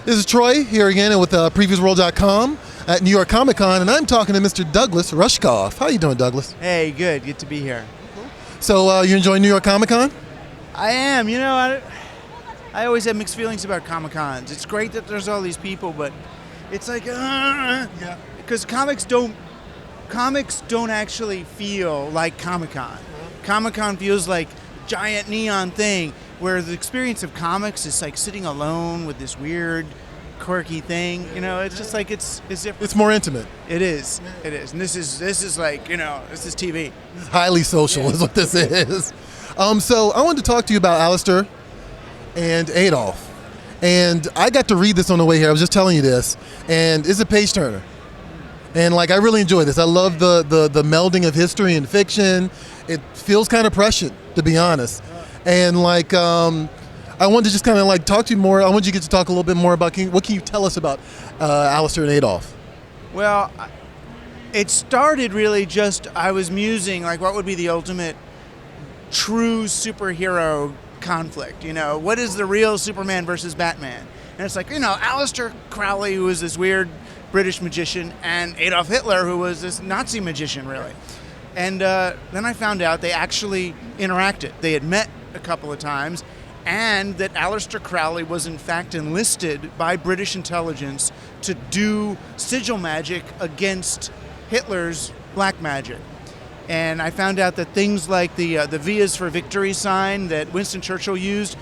This is Troy here again with PREVIEWSworld.com at New York Comic Con, and I'm talking to Mr. Douglas Rushkoff. How you doing, Douglas? Hey, good. Good to be here. So you enjoying New York Comic Con? I am. You know, I always have mixed feelings about Comic Cons. It's great that there's all these people, but it's like, yeah, because comics don't actually feel like Comic Con. Comic Con feels like giant neon thing, where the experience of comics is like sitting alone with this weird, quirky thing. You know, it's just like it's different. It's more intimate. It is. It is. And this is like, you know, this is TV. It's highly social is what this is. So I wanted to talk to you about Aleister and Adolf. And I got to read this on the way here. I was just telling you this, and it's a page turner. And like I really enjoy this. I love the melding of history and fiction. It feels kind of prescient, to be honest. And like I wanted to just kind of like talk to you more. I want you to get to talk a little bit more about what can you tell us about Aleister and Adolf? Well, it started really just I was musing like what would be the ultimate true superhero conflict. You know, what is the real Superman versus Batman? And it's like, you know, Aleister Crowley, who was this weird British magician, and Adolf Hitler, who was this Nazi magician, really. And then I found out they actually interacted. They had met a couple of times, and that Aleister Crowley was in fact enlisted by British intelligence to do sigil magic against Hitler's black magic. And I found out that things like the V is for victory sign that Winston Churchill used,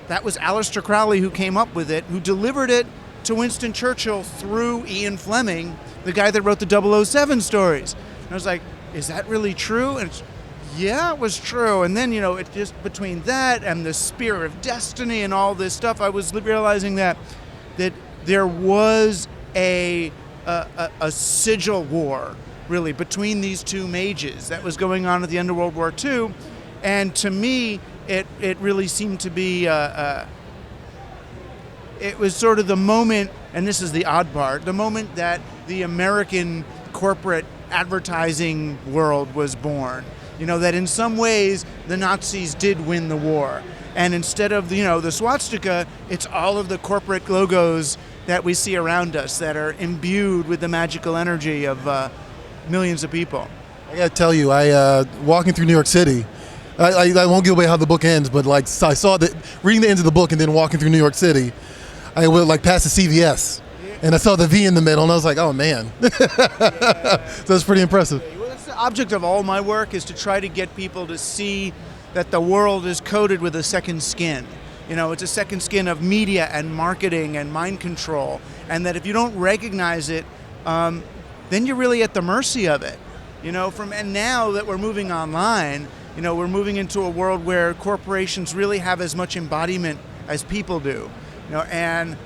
that was Aleister Crowley who came up with it, who delivered it to Winston Churchill through Ian Fleming, the guy that wrote the 007 stories. And I was like, is that really true? And yeah, it was true. And then, you know, it just between that and the Spear of Destiny and all this stuff, I was realizing that there was a sigil war, really, between these two mages that was going on at the end of World War II. And to me, it really seemed to be, it was sort of the moment, and this is the odd part, the moment that the American corporate advertising world was born. You know, that in some ways the Nazis did win the war. And instead of, you know, the swastika, it's all of the corporate logos that we see around us that are imbued with the magical energy of millions of people. I gotta tell you, I walking through New York City, I won't give away how the book ends, but like I saw that reading the end of the book and then walking through New York City, I would like pass the CVS, and I saw the V in the middle, and I was like, oh man. So it's pretty impressive. Well, that's the object of all my work, is to try to get people to see that the world is coated with a second skin. You know, it's a second skin of media and marketing and mind control, and that if you don't recognize it, then you're really at the mercy of it. You know, and now that we're moving online, you know, we're moving into a world where corporations really have as much embodiment as people do. You know, and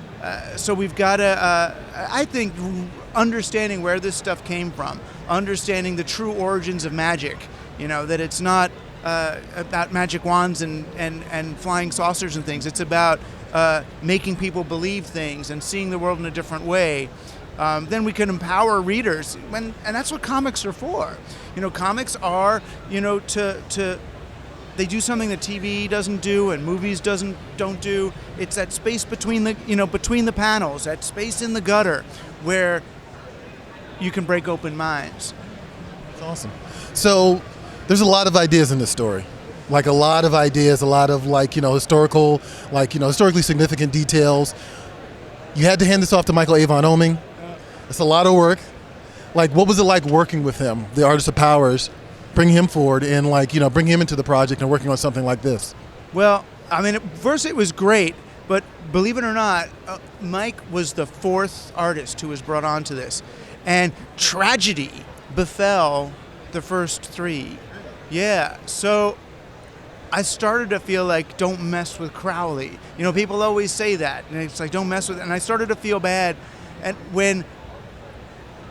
so we've got to, I think, understanding where this stuff came from, understanding the true origins of magic. You know, that it's not about magic wands and flying saucers and things. It's about making people believe things and seeing the world in a different way. Then we can empower readers, and that's what comics are for. You know, comics are, you know, they do something that TV doesn't do and movies don't do. It's that space between the panels, that space in the gutter where you can break open minds. That's awesome. So there's a lot of ideas in this story. Like a lot of ideas, a lot of like, you know, historically significant details. You had to hand this off to Michael Avon Oeming. It's a lot of work. Like, what was it like working with him, the Artist of Powers, bringing him forward and like, you know, bring him into the project and working on something like this? Well, I mean, at first it was great, but believe it or not, Mike was the fourth artist who was brought onto this, and tragedy befell the first three. Yeah, so I started to feel like, don't mess with Crowley. You know, people always say that, and it's like, don't mess with it. And I started to feel bad, and when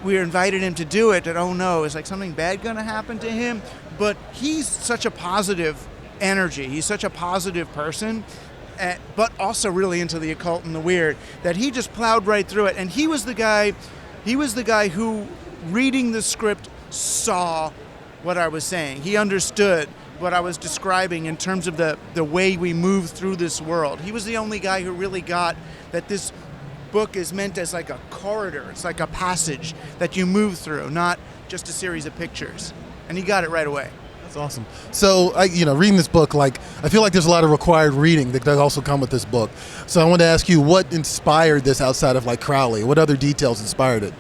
we invited him to do it, that, oh no, is like something bad going to happen to him? But he's such a positive energy. He's such a positive person, but also really into the occult and the weird, that he just plowed right through it. And he was the guy who, reading the script, saw what I was saying. He understood what I was describing in terms of the way we move through this world. He was the only guy who really got that this book is meant as like a corridor. It's like a passage that you move through, not just a series of pictures. And he got it right away. That's awesome. So, reading this book, I feel like there's a lot of required reading that also come with this book. So I wanted to ask you, what inspired this outside of Crowley? What other details inspired it?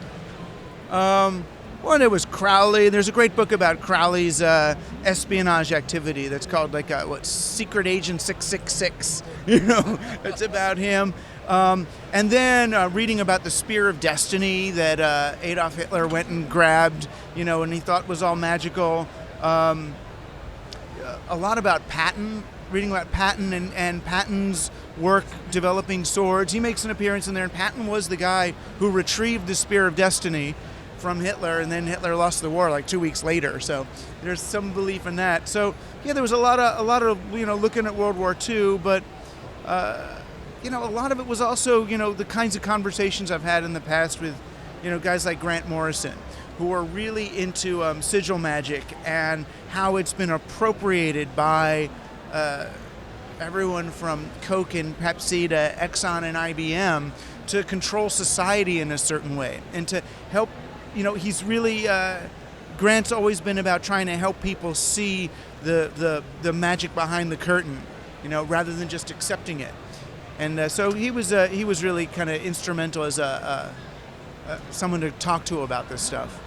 One, it was Crowley. There's a great book about Crowley's espionage activity that's called Secret Agent 666. It's about him. And then reading about the Spear of Destiny that Adolf Hitler went and grabbed, and he thought was all magical. A lot about Patton, reading about Patton and Patton's work developing swords. He makes an appearance in there, and Patton was the guy who retrieved the Spear of Destiny from Hitler, and then Hitler lost the war 2 weeks later. So there's some belief in that. So yeah, there was a lot of looking at World War II, but a lot of it was also the kinds of conversations I've had in the past with guys like Grant Morrison, who are really into sigil magic and how it's been appropriated by everyone from Coke and Pepsi to Exxon and IBM to control society in a certain way and to help. He's really Grant's always been about trying to help people see the magic behind the curtain, rather than just accepting it. And so he was really kind of instrumental as someone to talk to about this stuff.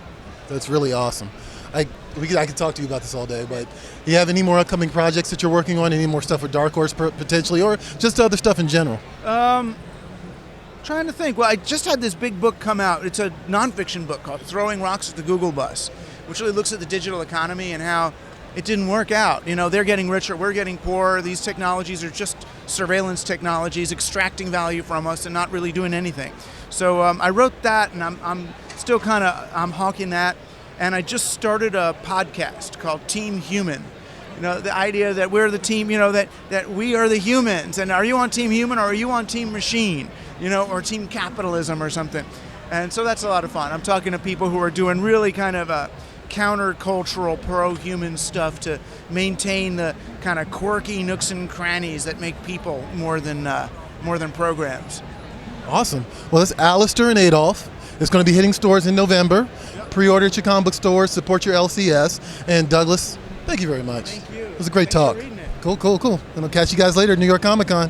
That's really awesome. I could talk to you about this all day, but do you have any more upcoming projects that you're working on? Any more stuff with Dark Horse potentially, or just other stuff in general? Trying to think. Well, I just had this big book come out. It's a nonfiction book called Throwing Rocks at the Google Bus, which really looks at the digital economy and how it didn't work out. They're getting richer, we're getting poorer. These technologies are just surveillance technologies, extracting value from us and not really doing anything. So I wrote that, and I'm still I'm hawking that. And I just started a podcast called Team Human. The idea that we're the team, that we are the humans. And are you on Team Human or are you on Team Machine? Or Team Capitalism or something. And so that's a lot of fun. I'm talking to people who are doing really kind of counter-cultural, pro-human stuff to maintain the kind of quirky nooks and crannies that make people more than programs. Awesome. Well, that's Aleister and Adolf. It's going to be hitting stores in November. Yep. Pre-order at your comic book stores. Support your LCS. And Douglas, thank you very much. Thank you. It was a great talk. For reading it. Cool. And I'll catch you guys later at New York Comic Con.